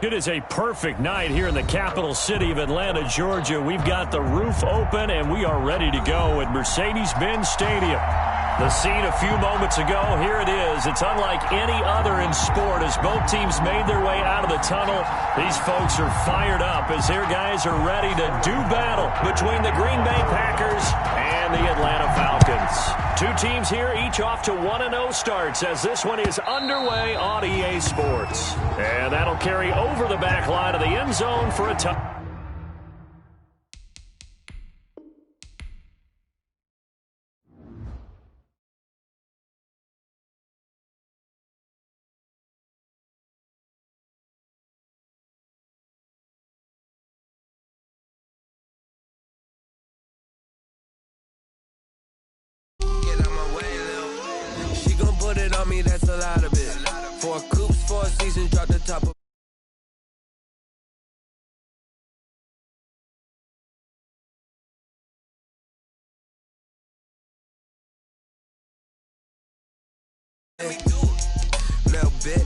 It is a perfect night here in the capital city of Atlanta, Georgia. We've got the roof open, and we are ready to go at Mercedes-Benz Stadium. The scene a few moments ago, here it is. It's unlike any other in sport as both teams made their way out of the tunnel. These folks are fired up as their guys are ready to do battle between the Green Bay Packers and the Atlanta Falcons. Two teams here, each off to 1-0 starts as this one is underway on EA Sports. And that'll carry over the back line of the end zone for a touchdown. Put it on me, that's a lot of it. 4 coops, 4 seasons, drop the top of.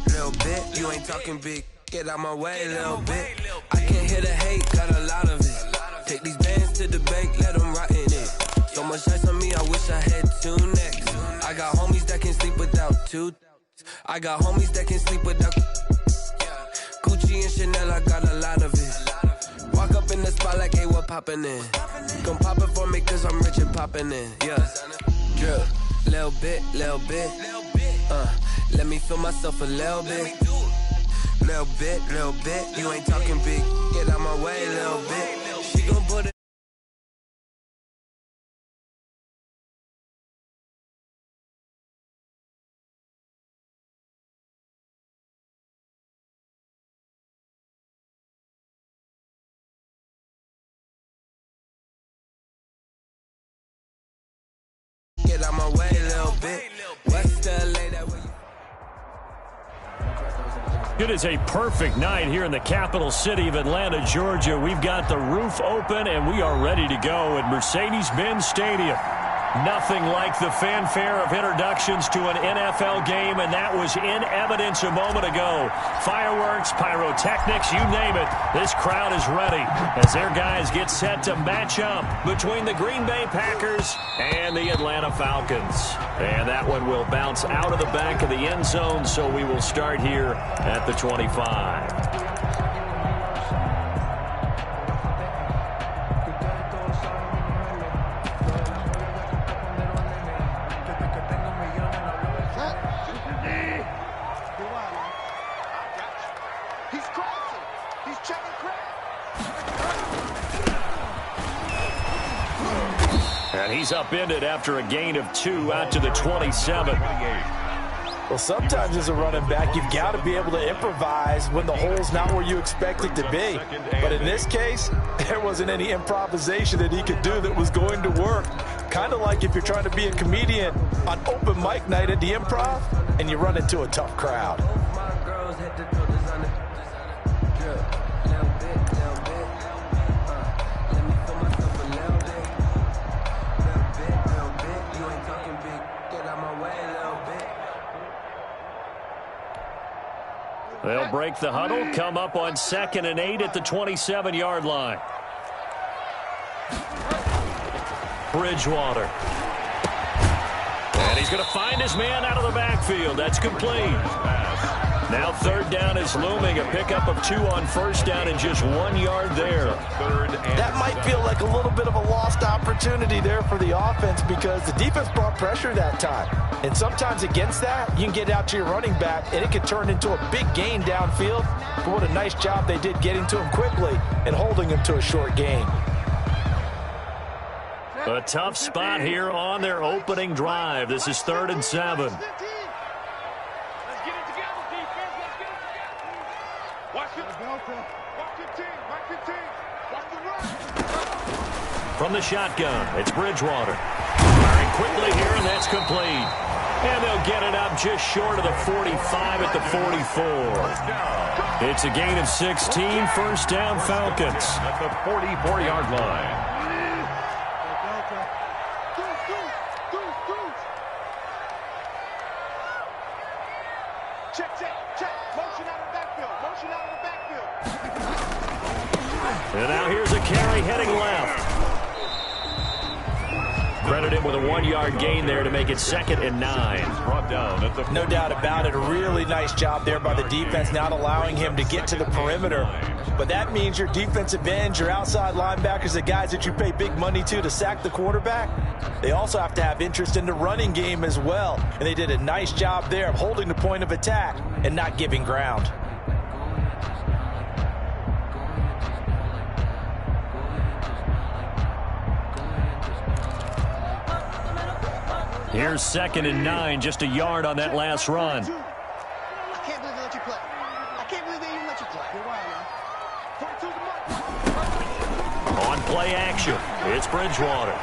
Little bit, you ain't talking big. Get out my way, little bit. I can't hear the hate, got a lot of it. Take these bands to the bank, let them rot in it. So much ice on me, I wish I had 2 necks. I got homies that can sleep without 2. I got homies that can sleep without Gucci and Chanel, I got a lot of it. Walk up in the spot like, hey, what poppin' in? Gon' pop it for me cause I'm rich and poppin' in. Yeah, drip, little bit. Let me feel myself a little bit. Little bit, you ain't talking big. Get out my way, little bit. She gon' put it. Get out my way, little bit. West LA, that way. It is a perfect night here in the capital city of Atlanta, Georgia. We've got the roof open, and we are ready to go at Mercedes-Benz Stadium. Nothing like the fanfare of introductions to an NFL game, and that was in evidence a moment ago. Fireworks, pyrotechnics, you name it. This crowd is ready as their guys get set to match up between the Green Bay Packers and the Atlanta Falcons. And that one will bounce out of the back of the end zone, so we will start here at the 25. And he's upended after a gain of 2 out to the 27. Well, sometimes as a running back, you've got to be able to improvise when the hole's not where you expect it to be. But in this case, there wasn't any improvisation that he could do that was going to work. Kind of like if you're trying to be a comedian on open mic night at the Improv and you run into a tough crowd. They'll break the huddle, come up on 2nd and 8 at the 27-yard line. Bridgewater. And he's going to find his man out of the backfield. That's complete. Now 3rd down is looming. A pickup of 2 on 1st down and just 1 yard there. That might feel like a little bit of a lost opportunity there for the offense because the defense brought pressure that time. And sometimes against that, you can get out to your running back, and it can turn into a big gain downfield. But what a nice job they did getting to him quickly and holding him to a short gain. A tough spot here on their opening drive. This is 3rd and 7. From the shotgun, it's Bridgewater. Firing quickly here, and that's complete. And they'll get it up just short of the 45 at the 44. It's a gain of 16, 1st down Falcons. At the 44-yard line. Check. Motion out of the backfield. And now here's a carry heading left. Credit him with a 1-yard gain there to make it 2nd and 9. Brought down at the No doubt about it. A really nice job there by the defense, not allowing him to get to the perimeter. But that means your defensive ends, your outside linebackers, the guys that you pay big money to sack the quarterback, they also have to have interest in the running game as well. And they did a nice job there of holding the point of attack and not giving ground. Here's 2nd and 9, just a yard on that last run. I can't believe they let you play. I can't believe they even let you play. You're wild, man. On play action, it's Bridgewater.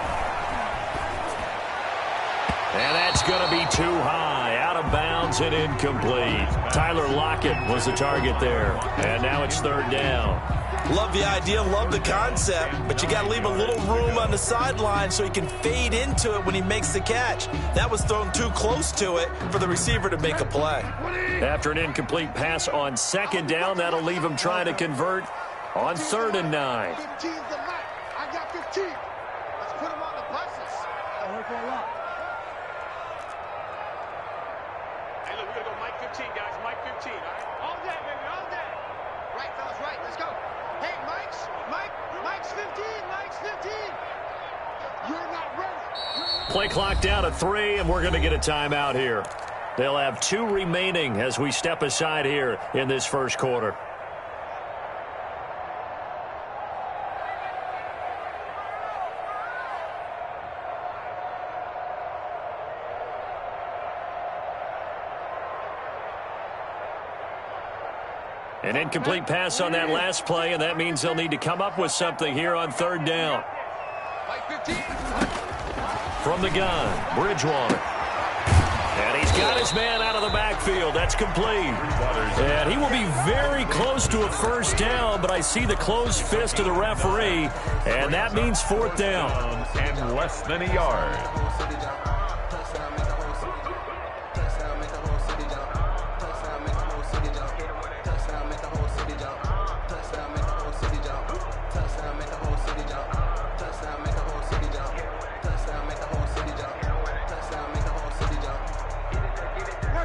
And that's going to be too high, out of bounds and incomplete. Tyler Lockett was the target there. And now it's 3rd down. Love the idea, love the concept, but you got to leave a little room on the sideline so he can fade into it when he makes the catch. That was thrown too close to it for the receiver to make a play. After an incomplete pass on 2nd down, that'll leave him trying to convert on 3rd and 9. 15's the night. I got 15. Let's put him on the buses. I heard for a lot. Hey, look, we're going to go Mike 15, guys. Mike 15, all right? All day, baby, all day. Right, fellas, right. Let's go. Hey, Mike's 15. Mike's 15. You're not ready. Play clock down to 3, and we're going to get a timeout here. They'll have 2 remaining as we step aside here in this first quarter. An incomplete pass on that last play, and that means they'll need to come up with something here on 3rd down. From the gun, Bridgewater. And he's got his man out of the backfield. That's complete. And he will be very close to a 1st down, but I see the closed fist of the referee, and that means 4th down. and less than a yard.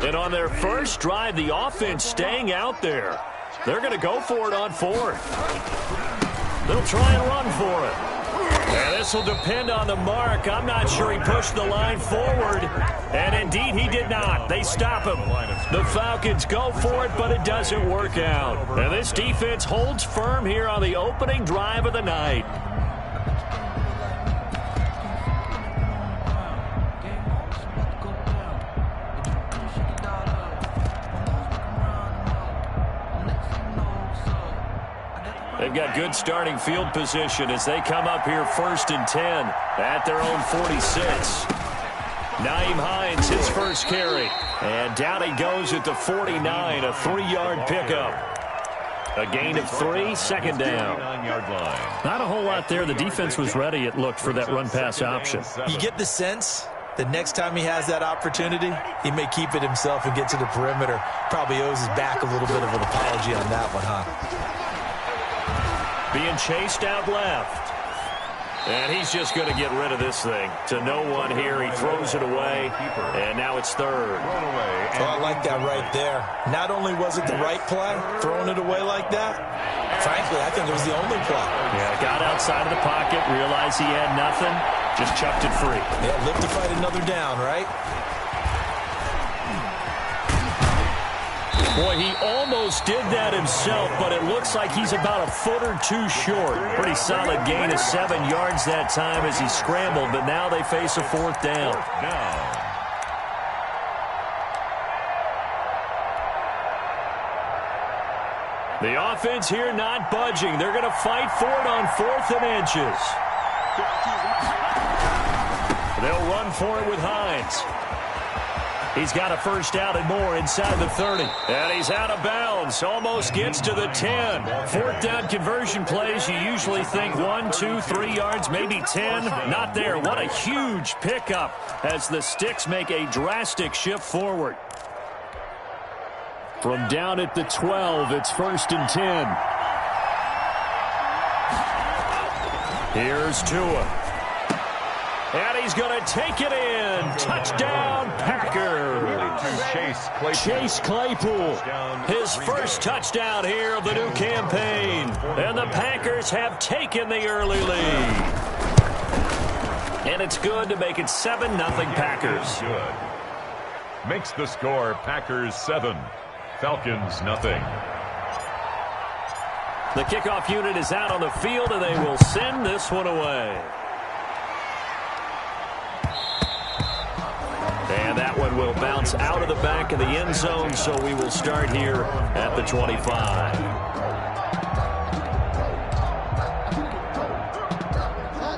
And on their first drive, the offense staying out there. They're going to go for it on 4th. They'll try and run for it. And this will depend on the mark. I'm not sure he pushed the line forward. And indeed, he did not. They stop him. The Falcons go for it, but it doesn't work out. And this defense holds firm here on the opening drive of the night. They've got good starting field position as they come up here 1st and 10 at their own 46. Nyheim Hines, his first carry. And down he goes at the 49, a 3-yard pickup. A gain of 3, 2nd down. Not a whole lot there. The defense was ready, it looked, for that run-pass option. You get the sense that next time he has that opportunity, he may keep it himself and get to the perimeter. Probably owes his back a little bit of an apology on that one, huh? Being chased out left. And he's just going to get rid of this thing. To no one here. He throws it away. And now it's 3rd. Oh, I like that right there. Not only was it the right play, throwing it away like that, frankly, I think it was the only play. Yeah, got outside of the pocket, realized he had nothing, just chucked it free. Yeah, live to fight another down, right? Boy, he almost did that himself, but it looks like he's about a foot or 2 short. Pretty solid gain of 7 yards that time as he scrambled, but now they face a 4th down. The offense here not budging. They're going to fight for it on 4th and inches. They'll run for it with Hines. He's got a first down and more inside the 30. And he's out of bounds. Almost gets to the 10. 4th down conversion plays, you usually think 1, 2, 3 yards, maybe 10. Not there. What a huge pickup as the Sticks make a drastic shift forward. From down at the 12, it's 1st and 10. Here's Tua. And he's going to take it in. Touchdown, Packers. Chase Claypool. His first touchdown here of the new campaign. And the Packers have taken the early lead. And it's good to make it 7-0 Packers. Good. Makes the score Packers 7, Falcons 0. The kickoff unit is out on the field, and they will send this one away. And that one will bounce out of the back of the end zone, so we will start here at the 25.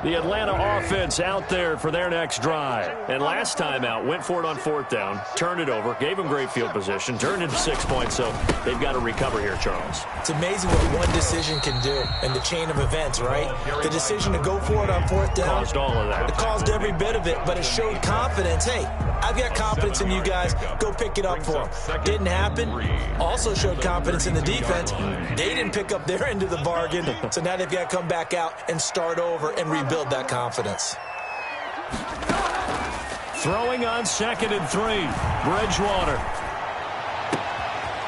The Atlanta offense out there for their next drive. And last time out, went for it on 4th down, turned it over, gave them great field position, turned into 6 points, so they've got to recover here, Charles. It's amazing what one decision can do in the chain of events, right? The decision to go for it on 4th down. Caused all of that. It caused every bit of it, but it showed confidence. Hey, I've got confidence in you guys. Go pick it up for them. Didn't happen. Also showed confidence in the defense. They didn't pick up their end of the bargain, so now they've got to come back out and start over and rebuild that confidence. Throwing on 2nd and 3. Bridgewater.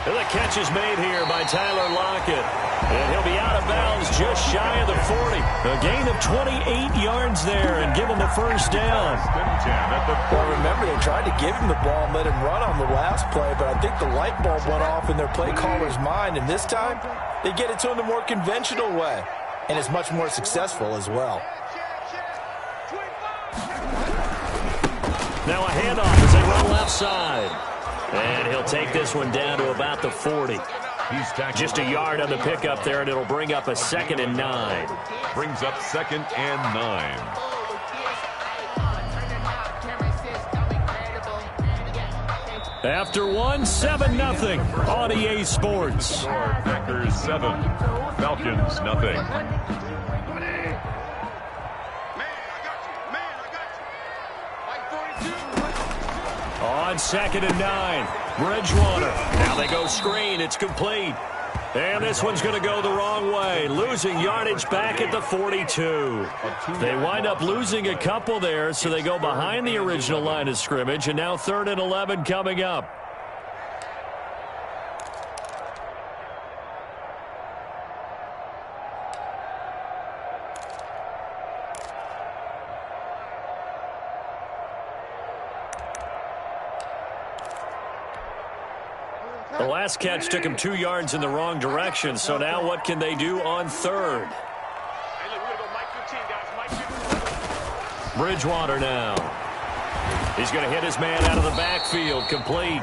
And the catch is made here by Tyler Lockett. And he'll be out of bounds just shy of the 40. A gain of 28 yards there and give him the first down. Well, remember, they tried to give him the ball and let him run on the last play, but I think the light bulb went off in their play caller's mind, and this time they get it to him the more conventional way, and it's much more successful as well. Now a handoff as they run left side. And he'll take this one down to about the 40. Just a yard on the pickup there, and it'll bring up a 2nd and 9. Brings up 2nd and 9. After 7-0 on EA Sports. Packers 7, Falcons 0. On 2nd and 9, Bridgewater. Now they go screen. It's complete. And this one's going to go the wrong way. Losing yardage back at the 42. They wind up losing a couple there, so they go behind the original line of scrimmage. And now 3rd and 11 coming up. The last catch took him 2 yards in the wrong direction, so now what can they do on 3rd? Hey, look, we're going to go Mike 15, guys. Mike 15. Bridgewater now. He's going to hit his man out of the backfield, complete.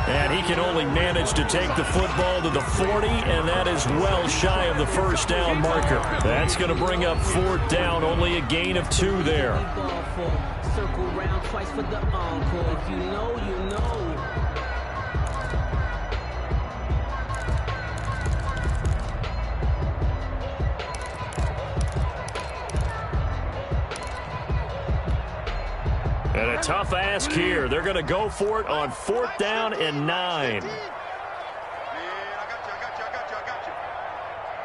And he can only manage to take the football to the 40, and that is well shy of the first down marker. That's going to bring up 4th down, only a gain of 2 there. Circle round twice for the encore. If you know, you know. And a tough ask here. They're going to go for it on 4th down and 9. Man, I got you.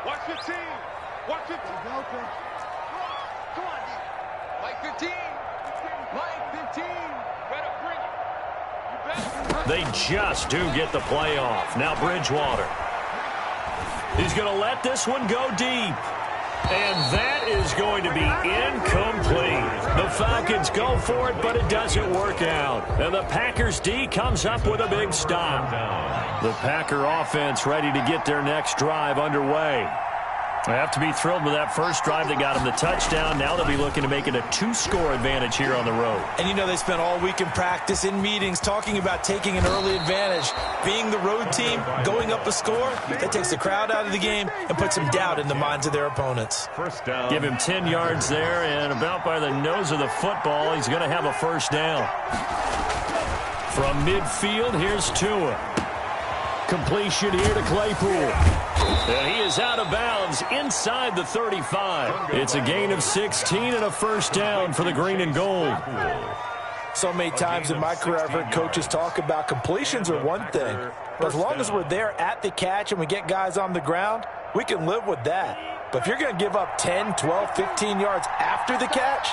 Watch 15. Watch 15. Come on, D. Mike 15. Mike 15. Better bring it. You better. They just do get the play off. Now Bridgewater. He's going to let this one go deep. And that is going to be incomplete. The Falcons go for it, but it doesn't work out. And the Packers D comes up with a big stop. The Packer offense ready to get their next drive underway. They have to be thrilled with that first drive that got them the touchdown. Now they'll be looking to make it a 2-score advantage here on the road. And you know they spent all week in practice, in meetings, talking about taking an early advantage. Being the road team, going up a score, that takes the crowd out of the game and puts some doubt in the minds of their opponents. First down. Give him 10 yards there, and about by the nose of the football, he's going to have a first down. From midfield, here's Tua. Completion here to Claypool. And he is out of bounds inside the 35. It's a gain of 16 and a first down for the green and gold. So many times in my career, I've heard coaches talk about completions are one thing. But as long as we're there at the catch and we get guys on the ground, we can live with that. But if you're going to give up 10, 12, 15 yards after the catch,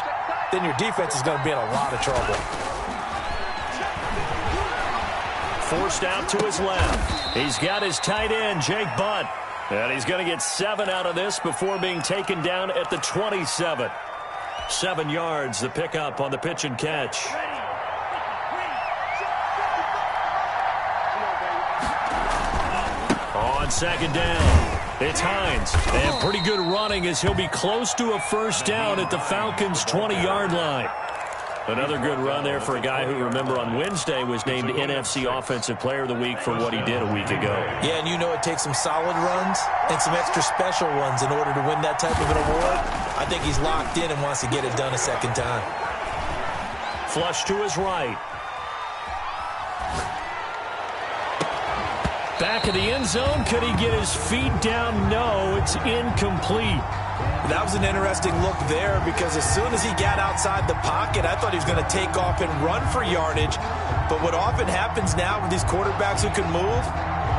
then your defense is going to be in a lot of trouble. Forced out to his left. He's got his tight end, Jake Butt. And he's going to get 7 out of this before being taken down at the 27. 7 yards, the pickup on the pitch and catch. On second down, it's Hines. And pretty good running as he'll be close to a first down at the Falcons' 20-yard line. Another good run there for a guy who, remember, on Wednesday was named NFC Offensive Player of the Week for what he did a week ago. Yeah, and you know it takes some solid runs and some extra special ones in order to win that type of an award. I think he's locked in and wants to get it done a second time. Flush to his right. Back of the end zone. Could he get his feet down? No, it's incomplete. That was an interesting look there because as soon as he got outside the pocket, I thought he was going to take off and run for yardage. But what often happens now with these quarterbacks who can move,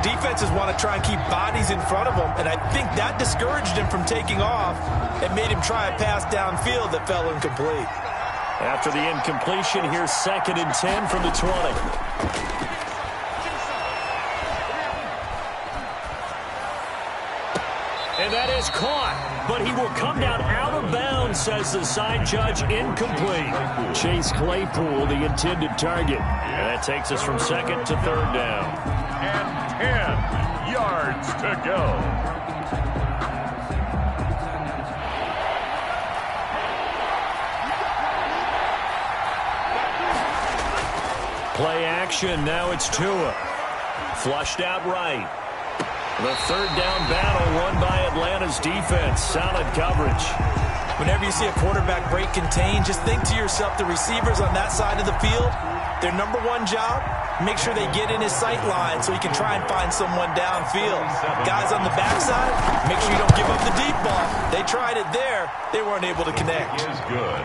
defenses want to try and keep bodies in front of them. And I think that discouraged him from taking off and made him try a pass downfield that fell incomplete. After the incompletion, here's 2nd and 10 from the 20. And that is caught, but he will come down out of bounds, says the side judge, incomplete. Chase Claypool, the intended target. And that takes us from 2nd to 3rd down. And 10 yards to go. Play action, now it's Tua. Flushed out right. The 3rd down battle won by Atlanta's defense. Solid coverage. Whenever you see a quarterback break contain, just think to yourself, the receivers on that side of the field, their number one job, make sure they get in his sight line so he can try and find someone downfield. Guys on the backside, make sure you don't give up the deep ball. They tried it there. They weren't able to connect. Is good.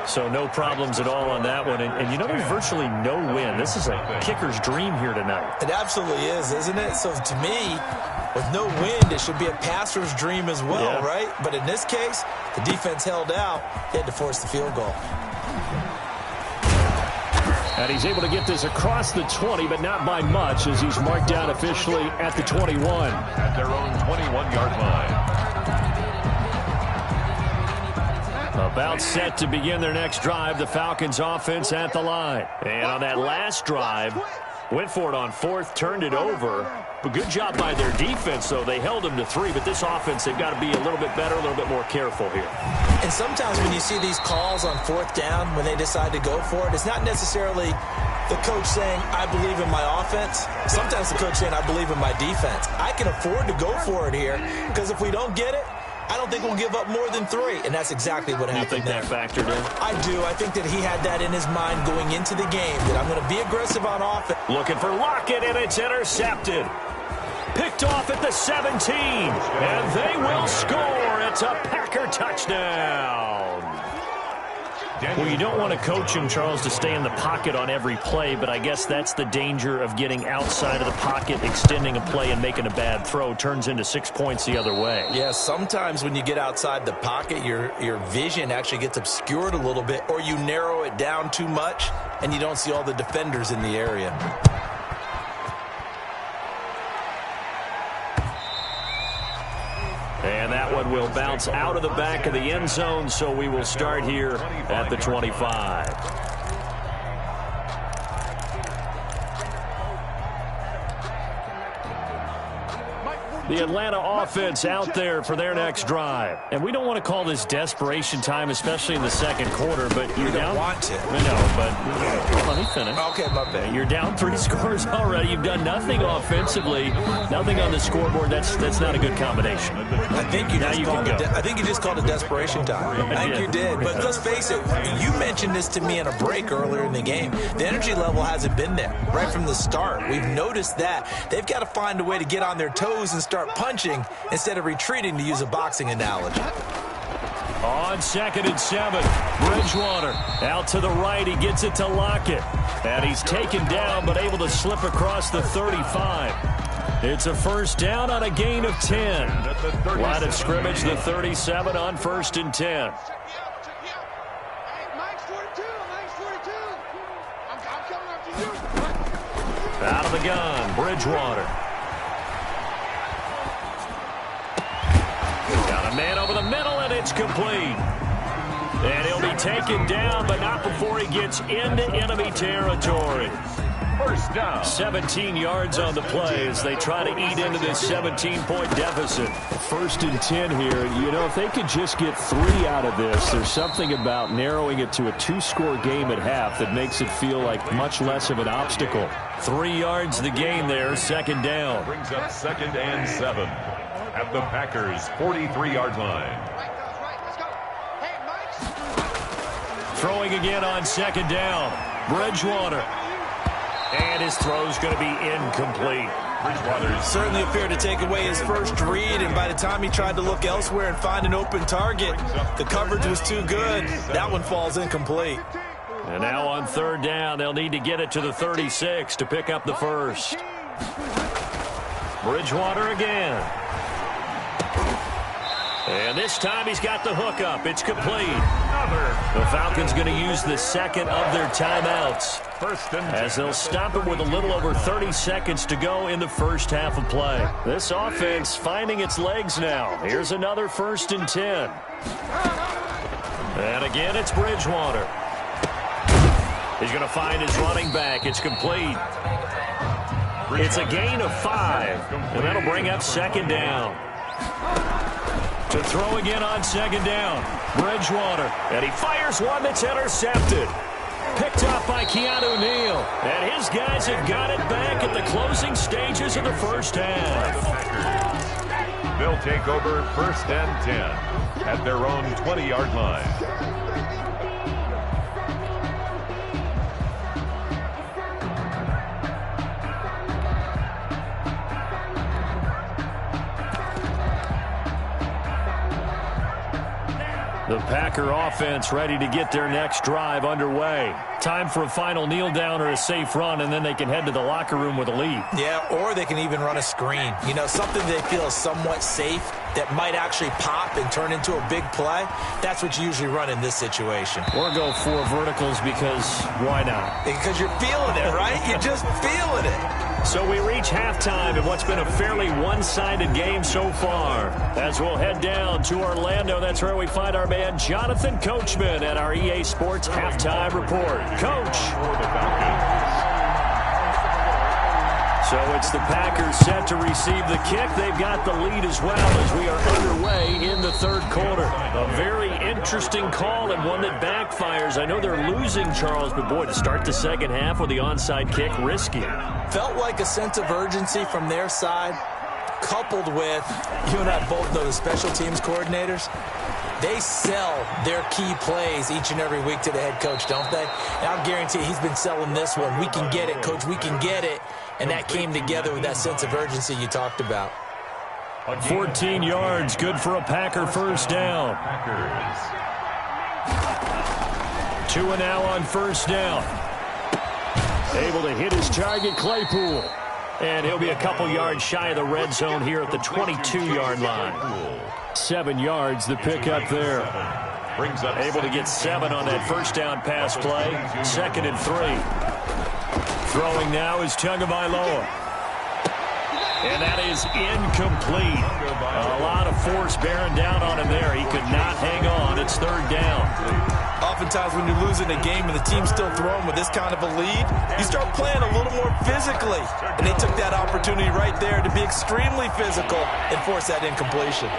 So no problems at all on that one. And you know, there's virtually no win. This is a kicker's dream here tonight. It absolutely is, isn't it? So to me, with no wind, it should be a passer's dream as well, right? But in this case, the defense held out. They had to force the field goal. And he's able to get this across the 20, but not by much, as he's marked down officially at the 21. At their own 21-yard line. About set to begin their next drive, the Falcons offense at the line. And on that last drive, went for it on 4th, turned it over. But good job by their defense, though. They held them to 3, but this offense, they've got to be a little bit better, a little bit more careful here. And sometimes when you see these calls on 4th down, when they decide to go for it, it's not necessarily the coach saying, I believe in my offense. Sometimes the coach saying, I believe in my defense. I can afford to go for it here, because if we don't get it, I don't think we'll give up more than 3, and that's exactly what happened. You think that factored in? I do. I think that he had that in his mind going into the game, that I'm going to be aggressive on offense. Looking for Lockett, and it's intercepted. Picked off at the 17, and they will score. It's a Packer touchdown. Well, you don't want to coach him, Charles, to stay in the pocket on every play, but I guess that's the danger of getting outside of the pocket, extending a play, and making a bad throw. Turns into 6 points the other way. Yeah, sometimes when you get outside the pocket, your vision actually gets obscured a little bit, or you narrow it down too much, and you don't see all the defenders in the area. And that one will bounce out of the back of the end zone, so we will start here at the 25. The Atlanta offense out there for their next drive. And we don't want to call this desperation time, especially in the second quarter, but you're down. You don't want to. I know, but let me finish. Okay, my bad. You're down 3 scores already. You've done nothing offensively, nothing on the scoreboard. That's not a good combination. I think you just called it desperation time. I think you did. But let's face it, you mentioned this to me in a break earlier in the game. The energy level hasn't been there right from the start. We've noticed that. They've got to find a way to get on their toes and start punching instead of retreating, to use a boxing analogy. On 2nd and 7, Bridgewater out to the right. He gets it to Lockett. And he's taken down but able to slip across the 35. It's a first down on a gain of 10. Line of scrimmage, the 37 on 1st and 10. Out of the gun, Bridgewater. Got a man over the middle, and it's complete. And he'll be taken down, but not before he gets into enemy territory. First down. 17 yards on the play as they try to eat into this 17-point deficit. 1st and 10 here. You know, if they could just get 3 out of this, there's something about narrowing it to a 2-score game at half that makes it feel like much less of an obstacle. 3 yards the gain there, 2nd down. Brings up 2nd and 7 at the Packers' 43-yard line. Throwing again on 2nd down. Bridgewater. And his throw's going to be incomplete. Bridgewater certainly appeared to take away his first read, and by the time he tried to look elsewhere and find an open target, the coverage was too good. That one falls incomplete. And now on 3rd down, they'll need to get it to the 36 to pick up the first. Bridgewater again. And this time he's got the hook up. It's complete. The Falcons going to use the second of their timeouts as they'll stop it with a little over 30 seconds to go in the first half of play. This offense finding its legs now. Here's another 1st and 10. And again, it's Bridgewater. He's going to find his running back. It's complete. It's a gain of 5, and that'll bring up 2nd down. To throw again on 2nd down. Bridgewater. And he fires one that's intercepted. Picked up by Keanu Neal. And his guys have got it back at the closing stages of the first half. They'll take over 1st and 10 at their own 20-yard line. The Packer offense ready to get their next drive underway. Time for a final kneel down or a safe run, and then they can head to the locker room with a lead. Yeah, or they can even run a screen. You know, something they feel is somewhat safe that might actually pop and turn into a big play. That's what you usually run in this situation. Or go 4 verticals because why not? Because you're feeling it, right? You're just feeling it. So we reach halftime in what's been a fairly one-sided game so far. As we'll head down to Orlando, that's where we find our man Jonathan Coachman at our EA Sports Halftime Report. Coach. So it's the Packers set to receive the kick. They've got the lead as well as we are underway in the 3rd quarter. A very interesting call and one that backfires. I know they're losing, Charles, but boy, to start the 2nd half with the onside kick, risky. Felt like a sense of urgency from their side, coupled with, you and I both know the special teams coordinators. They sell their key plays each and every week to the head coach, don't they? And I'll guarantee he's been selling this one. We can get it, coach. We can get it. And that came together with that sense of urgency you talked about. 14 yards, good for a Packer first down. 2 and now on 1st down. Able to hit his target, Claypool. And he'll be a couple yards shy of the red zone here at the 22-yard line. 7 yards, the pickup there. Able to get 7 on that first down pass play. 2nd and 3. Throwing now is Tagovailoa. And that is incomplete. A lot of force bearing down on him there. He could not hang on. It's 3rd down. Oftentimes when you're losing a game and the team's still throwing with this kind of a lead, you start playing a little more physically. And they took that opportunity right there to be extremely physical and force that incompletion.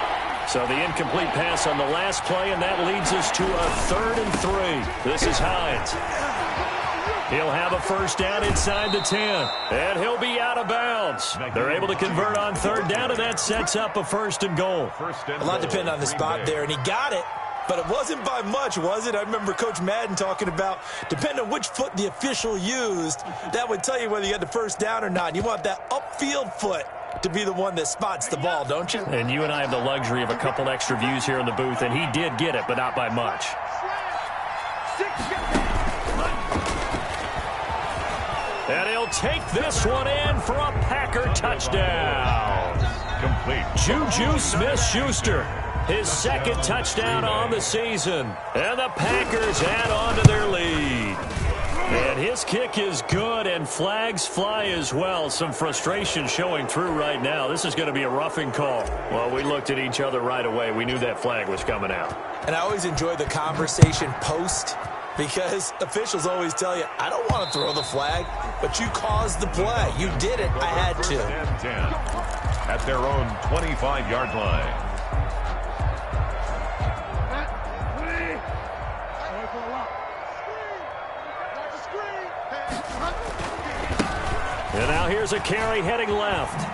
So the incomplete pass on the last play, and that leads us to a 3rd and 3. This is Hines. He'll have a first down inside the 10, and he'll be out of bounds. They're able to convert on 3rd down, and that sets up a 1st and goal. A lot depending on the spot there, and he got it. But it wasn't by much, was it? I remember Coach Madden talking about, depending on which foot the official used, that would tell you whether you had the first down or not. You want that upfield foot to be the one that spots the ball, don't you? And you and I have the luxury of a couple extra views here in the booth, and he did get it, but not by much. And he'll take this one in for a Packer touchdown. Complete. Juju Smith-Schuster, his second touchdown on the season. And the Packers add on to their lead. And his kick is good, and flags fly as well. Some frustration showing through right now. This is going to be a roughing call. Well, we looked at each other right away. We knew that flag was coming out. And I always enjoy the conversation post, because officials always tell you, I don't want to throw the flag, but you caused the play. You did it. I had to. And 10 at their own 25-yard line. And now here's a carry heading left.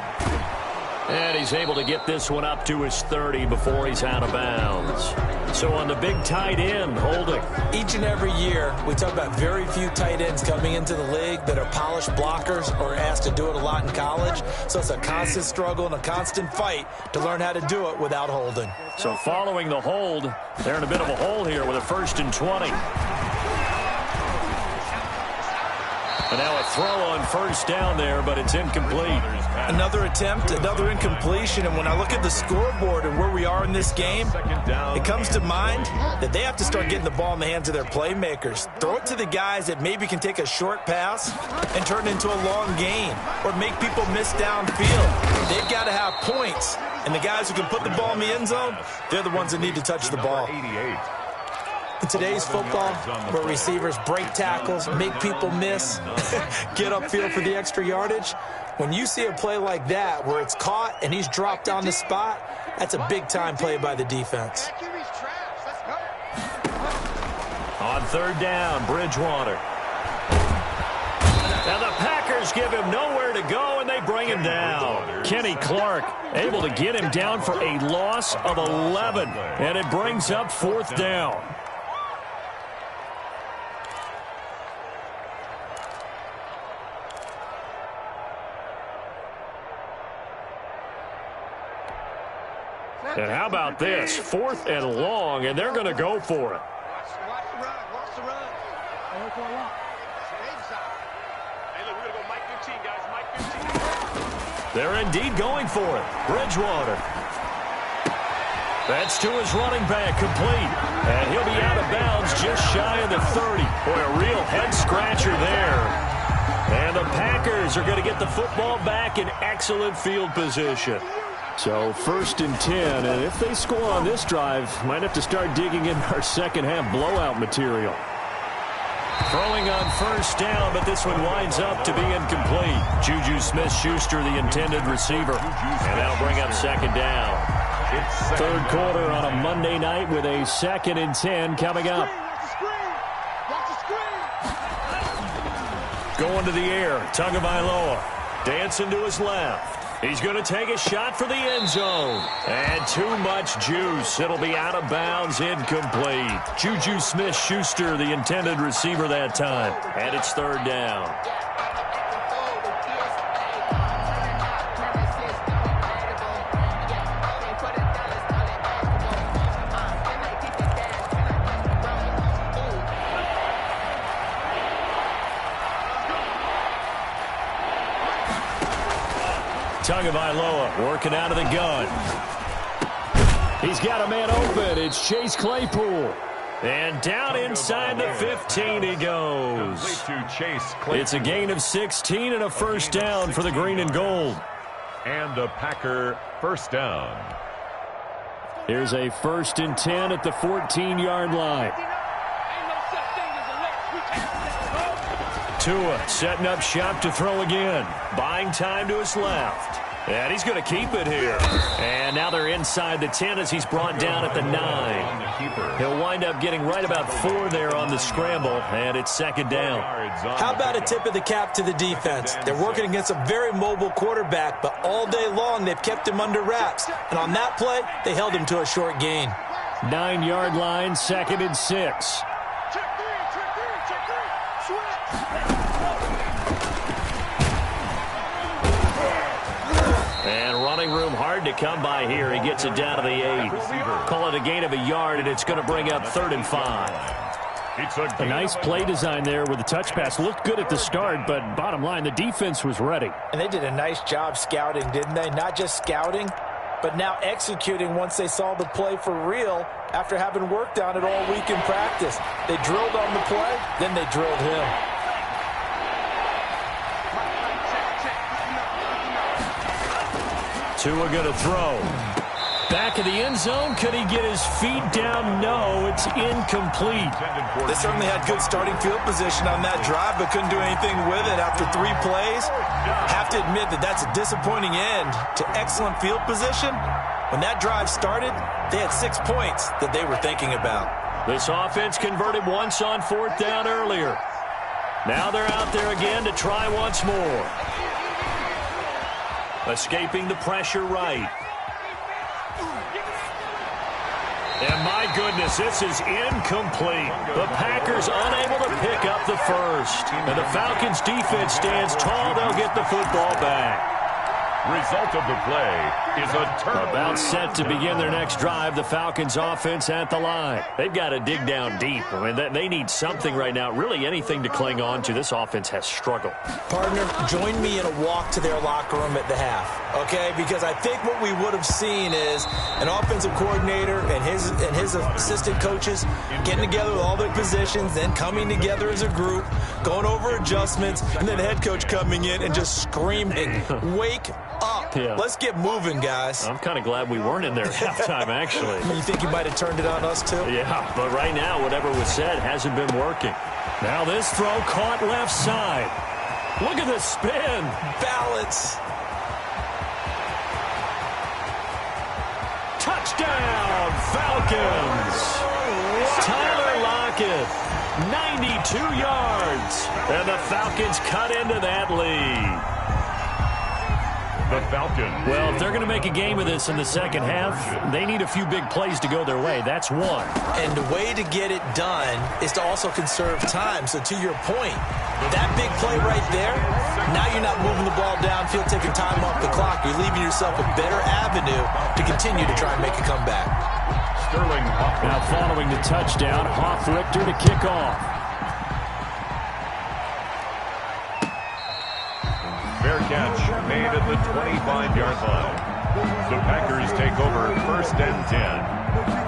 And he's able to get this one up to his 30 before he's out of bounds. So on the big tight end, holding. Each and every year, we talk about very few tight ends coming into the league that are polished blockers or asked to do it a lot in college. So it's a constant struggle and a constant fight to learn how to do it without holding. So following the hold, they're in a bit of a hole here with a 1st and 20. And now a throw on 1st down there, but it's incomplete. Another attempt, another incompletion, and when I look at the scoreboard and where we are in this game, it comes to mind that they have to start getting the ball in the hands of their playmakers. Throw it to the guys that maybe can take a short pass and turn it into a long gain or make people miss downfield. They've got to have points, and the guys who can put the ball in the end zone, they're the ones that need to touch the ball. 88. In today's football, where receivers break tackles, make people miss, get upfield for the extra yardage, when you see a play like that where it's caught and he's dropped on the spot, that's a big-time play by the defense. On 3rd down, Bridgewater. Now the Packers give him nowhere to go, and they bring him down. Kenny Clark able to get him down for a loss of 11, and it brings up 4th down. And how about this? 4th and long, and they're going to go for it. Watch the run. Watch the run. Hey, look, we're going to go Mike 15, guys. Mike 15. They're indeed going for it. Bridgewater. That's to his running back, complete. And he'll be out of bounds just shy of the 30. Boy, a real head-scratcher there. And the Packers are going to get the football back in excellent field position. So 1st and 10, and if they score on this drive, might have to start digging in our second-half blowout material. Throwing on 1st down, but this one winds up to be incomplete. Juju Smith-Schuster, the intended receiver, and that'll bring up 2nd down. 3rd quarter on a Monday night with a 2nd and 10 coming up. Going to the air, Tagovailoa, dancing to his left. He's going to take a shot for the end zone. And too much juice. It'll be out of bounds, incomplete. Juju Smith-Schuster, the intended receiver that time. And it's 3rd down. Tagovailoa working out of the gun. He's got a man open. It's Chase Claypool. And down inside the 15 he goes. It's a gain of 16 and a 1st down for the green and gold. And a Packer 1st down. Here's a 1st and 10 at the 14-yard line. Tua setting up shop to throw again. Buying time to his left. And he's going to keep it here. And now they're inside the 10 as he's brought down at the 9. He'll wind up getting right about 4 there on the scramble, and it's 2nd down. How about a tip of the cap to the defense? They're working against a very mobile quarterback, but all day long they've kept him under wraps. And on that play, they held him to a short gain. 9-yard line, 2nd and 6. to come by here. He gets it down to the 8. Call it a gain of a yard, and it's going to bring up 3rd and 5. A nice play design there with the touch pass. Looked good at the start, but bottom line, the defense was ready. And they did a nice job scouting, didn't they? Not just scouting, but now executing once they saw the play for real after having worked on it all week in practice. They drilled on the play, then they drilled him. Tua going to throw. Back of the end zone. Could he get his feet down? No, it's incomplete. They certainly had good starting field position on that drive, but couldn't do anything with it after 3 plays. Have to admit that that's a disappointing end to excellent field position. When that drive started, they had 6 points that they were thinking about. This offense converted once on 4th down earlier. Now they're out there again to try once more. Escaping the pressure right. And my goodness, this is incomplete. The Packers unable to pick up the first. And the Falcons defense stands tall. They'll get the football back. Result of the play is a turnover. About set to begin their next drive, the Falcons offense at the line. They've got to dig down deep. I mean, they need something right now, really anything to cling on to. This offense has struggled. Partner, join me in a walk to their locker room at the half, okay? Because I think what we would have seen is an offensive coordinator and his assistant coaches getting together with all their positions, then coming together as a group, going over adjustments, and then the head coach coming in and just screaming, wake up. Yeah. Let's get moving, guys. I'm kind of glad we weren't in there at halftime, actually. You think you might have turned it on us, too? Yeah, but right now, whatever was said hasn't been working. Now this throw caught left side. Look at the spin. Balance. Touchdown, Falcons. Tyler Lockett, 92 yards. And the Falcons cut into that lead. The Falcons. Well, if they're going to make a game of this in the second half, they need a few big plays to go their way. That's one. And the way to get it done is to also conserve time. So to your point, that big play right there, now you're not moving the ball downfield, taking time off the clock. You're leaving yourself a better avenue to continue to try and make a comeback. Sterling Hoffman. Now following the touchdown, Hoff-Richter to kick off. Fair catch made at the 25-yard line. The Packers take over 1st and 10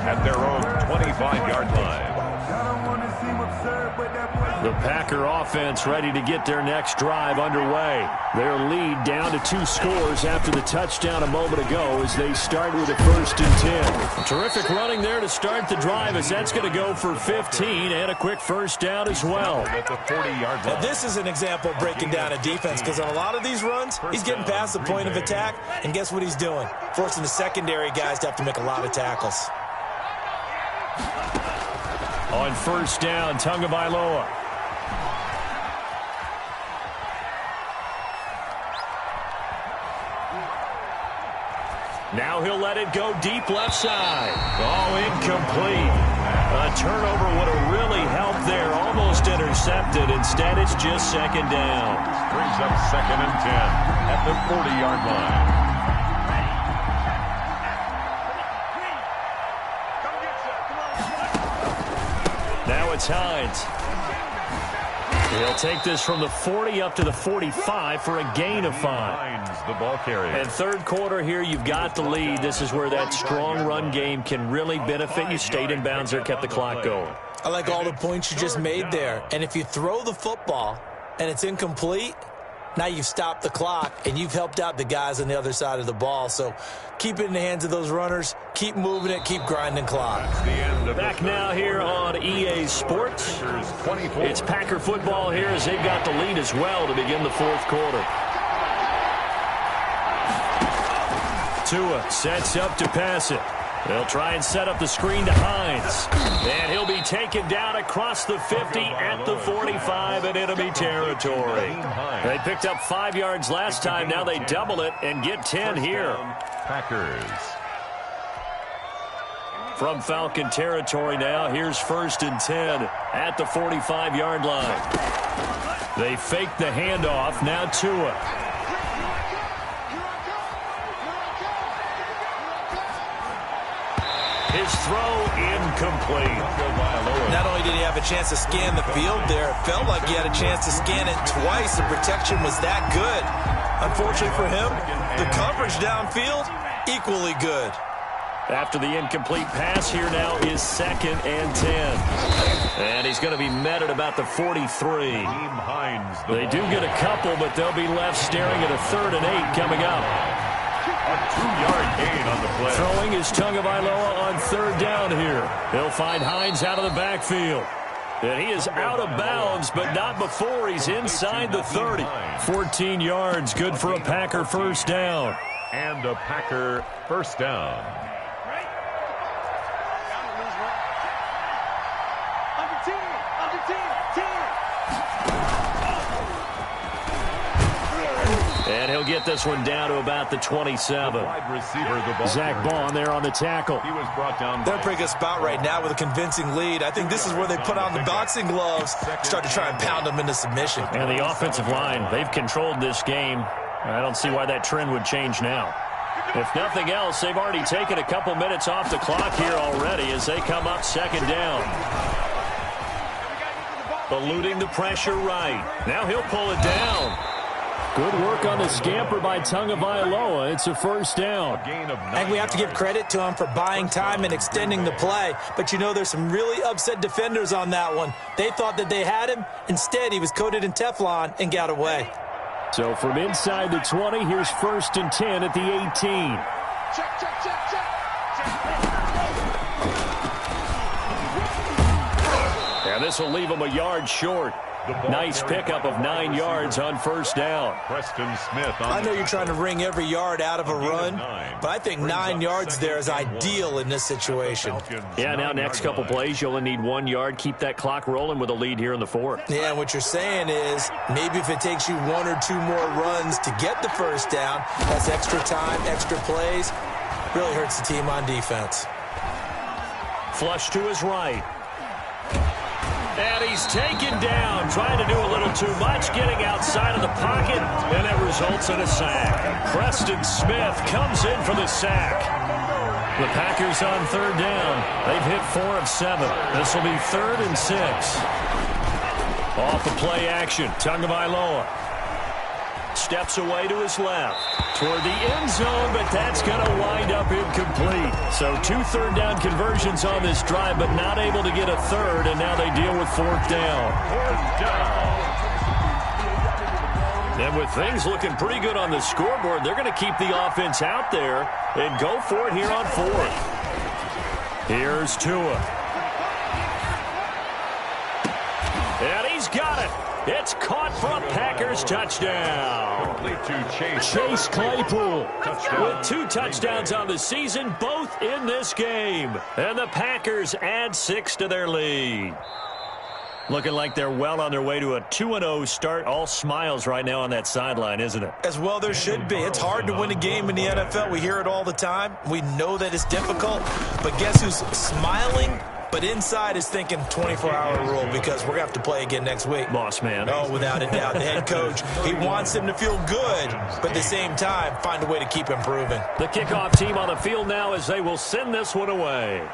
at their own 25-yard line. The Packer offense ready to get their next drive underway. Their lead down to 2 scores after the touchdown a moment ago as they start with a 1st and 10. Terrific running there to start the drive as that's going to go for 15 and a quick 1st down as well. At the 40-yard line. Now, this is an example of breaking down a defense because on a lot of these runs, he's getting past the point of attack, and guess what he's doing? Forcing the secondary guys to have to make a lot of tackles. On 1st down, Tagovailoa. Now he'll let it go deep left side. Oh, incomplete. A turnover would have really helped there. Almost intercepted. Instead, it's just 2nd down. Brings up 2nd and 10 at the 40-yard line. Now it's Hines. He'll take this from the 40 up to the 45 for a gain of 5. Hines, the ball carrier. And 3rd quarter here, you've got the lead. This is where that strong run game can really benefit you. Stayed in bounds there, kept the clock going. I like all the points you just made there. And if you throw the football and it's incomplete, now you've stopped the clock and you've helped out the guys on the other side of the ball. So keep it in the hands of those runners. Keep moving it. Keep grinding clock. Back now here on EA Sports. It's Packer football here as they've got the lead as well to begin the 4th quarter. Tua sets up to pass it. They'll try and set up the screen to Hines. And he'll be taken down across the 50 at the 45 in enemy territory. They picked up 5 yards last time. Now they double it and get 10 here. Packers. From Falcon territory now, here's 1st and 10 at the 45-yard line. They fake the handoff. Now Tua. His throw incomplete. Not only did he have a chance to scan the field there, it felt like he had a chance to scan it twice. The protection was that good. Unfortunately for him, the coverage downfield, equally good. After the incomplete pass, here now is 2nd and 10. And he's going to be met at about the 43. They do get a couple, but they'll be left staring at a 3rd and 8 coming up. A 2-yard gain on the play. Throwing is Tagovailoa on 3rd down here. He'll find Hines out of the backfield. And he is out of bounds, but not before he's inside the 30. 14 yards, good for a Packer 1st down. And a Packer 1st down. And he'll get this one down to about the 27. Wide receiver, the ball. Zach Bond there on the tackle. He was brought down. They're in a pretty good spot right now with a convincing lead. I think this is where they put on the boxing gloves, start to try and pound them into submission. And the offensive line, they've controlled this game. I don't see why that trend would change now. If nothing else, they've already taken a couple minutes off the clock here already as they come up 2nd down. Eluding the pressure right. Now he'll pull it down. Good work on the scamper by Tagovailoa. It's a 1st down. I think we have to give credit to him for buying time and extending the play. But, you know, there's some really upset defenders on that one. They thought that they had him. Instead, he was coated in Teflon and got away. So from inside the 20, here's 1st and 10 at the 18. Check, check, check, check. And this will leave him a yard short. Nice pickup of 9 yards on 1st down. Preston Smith. I know you're trying to wring every yard out of a run, but I think 9 yards there is ideal in this situation. Yeah, now next couple plays, you only need 1 yard. Keep that clock rolling with a lead here in the 4th. Yeah, and what you're saying is maybe if it takes you 1 or 2 more runs to get the 1st down, that's extra time, extra plays, really hurts the team on defense. Flush to his right. And he's taken down, trying to do a little too much, getting outside of the pocket, and it results in a sack. Preston Smith comes in for the sack. The Packers on 3rd down. They've hit 4 of 7. This will be 3rd and 6. Off the play action, Tagovailoa steps away to his left toward the end zone, but that's going to wind up incomplete. So 2 3rd down conversions on this drive, but not able to get a 3rd, and now they deal with 4th down. 4th down. And with things looking pretty good on the scoreboard, they're going to keep the offense out there and go for it here on 4th. Here's Tua. And he's got it. It's caught for a Packers touchdown. Chase Claypool with 2 touchdowns on the season, both in this game. And the Packers add 6 to their lead. Looking like they're well on their way to a 2-0 start. All smiles right now on that sideline, isn't it? As well there should be. It's hard to win a game in the NFL. We hear it all the time. We know that it's difficult. But guess who's smiling? But inside is thinking 24-hour rule because we're going to have to play again next week. Boss man. Oh, without a doubt. The head coach, he wants him to feel good, but at the same time, find a way to keep improving. The kickoff team on the field now as they will send this one away.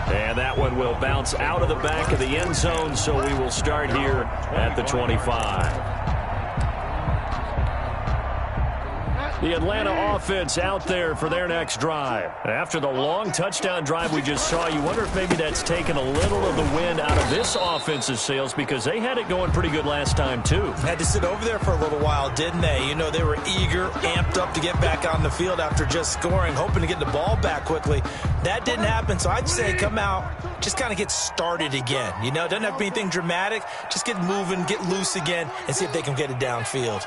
And that one will bounce out of the back of the end zone, so we will start here at the 25. The Atlanta offense out there for their next drive. After the long touchdown drive we just saw, you wonder if maybe that's taken a little of the wind out of this offensive sails because they had it going pretty good last time too. Had to sit over there for a little while, didn't they? You know, they were eager, amped up to get back on the field after just scoring, hoping to get the ball back quickly. That didn't happen, so I'd say come out, just kind of get started again. You know, it doesn't have to be anything dramatic. Just get moving, get loose again, and see if they can get it downfield.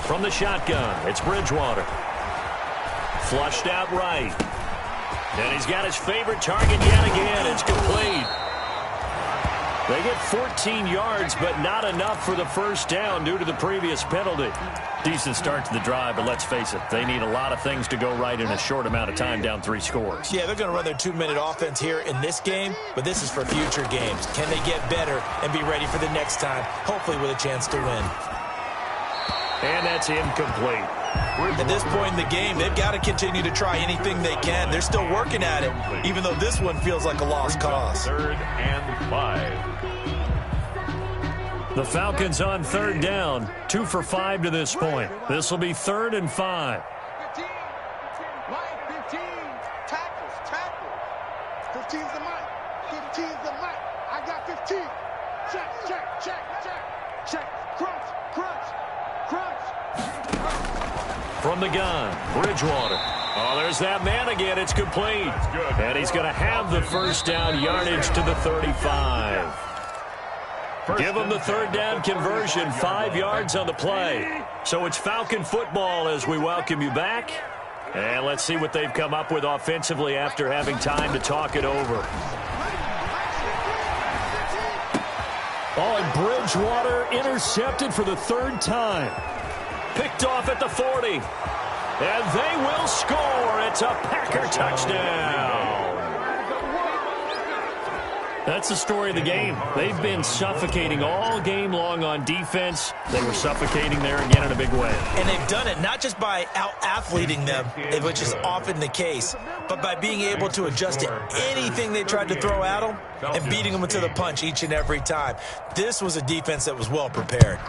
From the shotgun, it's Bridgewater. Flushed out right. And he's got his favorite target yet again. It's complete. They get 14 yards, but not enough for the first down due to the previous penalty. Decent start to the drive, but let's face it, they need a lot of things to go right in a short amount of time, down 3 scores. Yeah, they're going to run their 2-minute offense here in this game, but this is for future games. Can they get better and be ready for the next time, hopefully with a chance to win? And that's incomplete. At this point in the game, they've got to continue to try anything they can. They're still working at it, even though this one feels like a lost cause. 3rd and 5. The Falcons on 3rd down, 2 for 5 to this point. This will be 3rd and 5. 15. Mike, 15. Tackles. 15's the Mike. 15's the Mike. I got 15. Check. Crunch. From the gun, Bridgewater. Oh, there's that man again. It's complete. And he's going to have the first down yardage to the 35. Give him the 3rd down conversion, 5 yards on the play. So it's Falcon football as we welcome you back. And let's see what they've come up with offensively after having time to talk it over. Oh, and Bridgewater intercepted for the 3rd time. Picked off at the 40. And they will score. It's a Packer touchdown. That's the story of the game. They've been suffocating all game long on defense. They were suffocating there again in a big way. And they've done it not just by out-athleting them, which is often the case, but by being able to adjust to anything they tried to throw at them and beating them into the punch each and every time. This was a defense that was well prepared.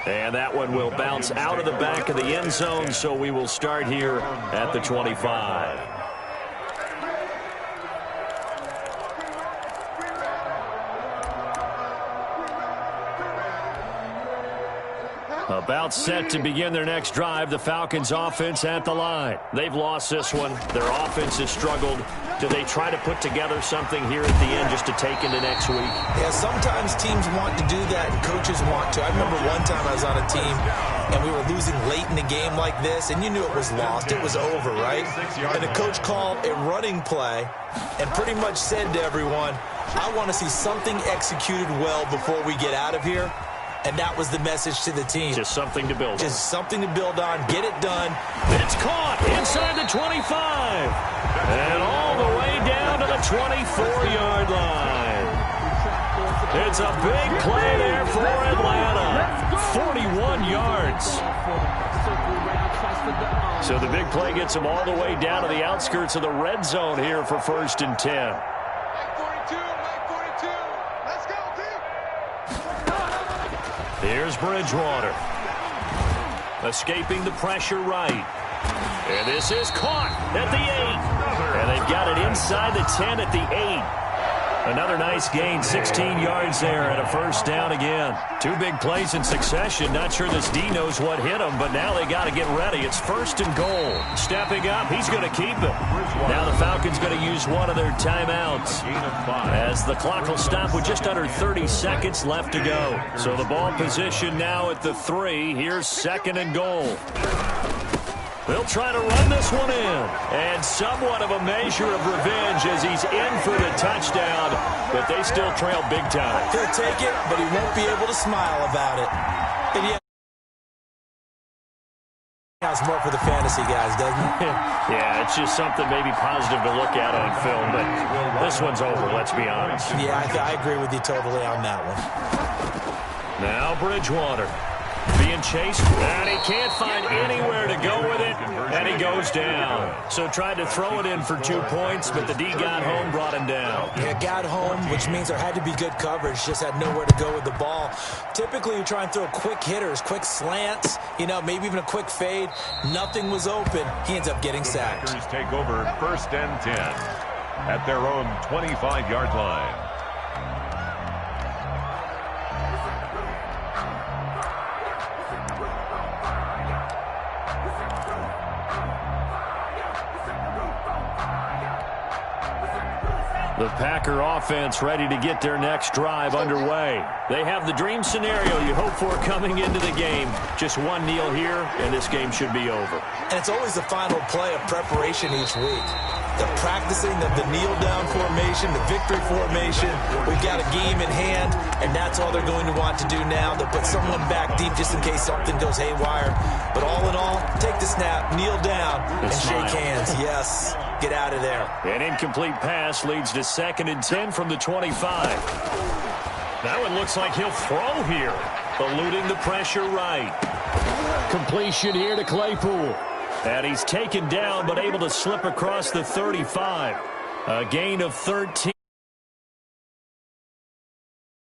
And that one will bounce out of the back of the end zone, so we will start here at the 25. About set to begin their next drive, the Falcons offense at the line. They've lost this one. Their offense has struggled. Do they try to put together something here at the end just to take into next week? Yeah, sometimes teams want to do that and coaches want to. I remember one time I was on a team and we were losing late in the game like this, and you knew it was lost. It was over, right? And the coach called a running play and pretty much said to everyone, I want to see something executed well before we get out of here. And that was the message to the team. Just something to build on. Just something to build on. Get it done. It's caught inside the 25. And all the way down to the 24-yard line. It's a big play there for Atlanta. 41 yards. So the big play gets them all the way down to the outskirts of the red zone here for 1st and 10. Here's Bridgewater. Escaping the pressure right. And this is caught at the 8. And they've got it inside the 10 at the 8. Another nice gain, 16 yards there and a first down again. 2 big plays in succession. Not sure this D knows what hit him, but now they got to get ready. It's 1st and goal. Stepping up, he's going to keep it. Now the Falcons going to use one of their timeouts as the clock will stop with just under 30 seconds left to go. So the ball position now at the 3. Here's 2nd and goal. They'll try to run this one in. And somewhat of a measure of revenge as he's in for the touchdown. But they still trail big time. He'll take it, but he won't be able to smile about it. And yeah, it's more for the fantasy guys, doesn't it? Yeah, it's just something maybe positive to look at on film. But this one's over, let's be honest. Yeah, I agree with you totally on that one. Now Bridgewater. Being chased, and he can't find anywhere to go with it, and he goes down. So tried to throw it in for 2 points, but the D got home, brought him down. Yeah, got home, which means there had to be good coverage, just had nowhere to go with the ball. Typically, you try and throw quick hitters, quick slants, maybe even a quick fade. Nothing was open. He ends up getting sacked. Packers take over 1st and 10 at their own 25-yard line. The Packer offense ready to get their next drive underway. They have the dream scenario you hope for coming into the game. Just one kneel here, and this game should be over. And it's always the final play of preparation each week. the practicing of the kneel-down formation, the victory formation. We've got a game in hand, and that's all they're going to want to do now. They'll put someone back deep just in case something goes haywire. But all in all, take the snap, kneel down, and shake hands. Yes, get out of there. An incomplete pass leads to 2nd and 10 from the 25. Now it looks like he'll throw here, eluding the pressure right. Completion here to Claypool. And he's taken down but able to slip across the 35. A gain of 13.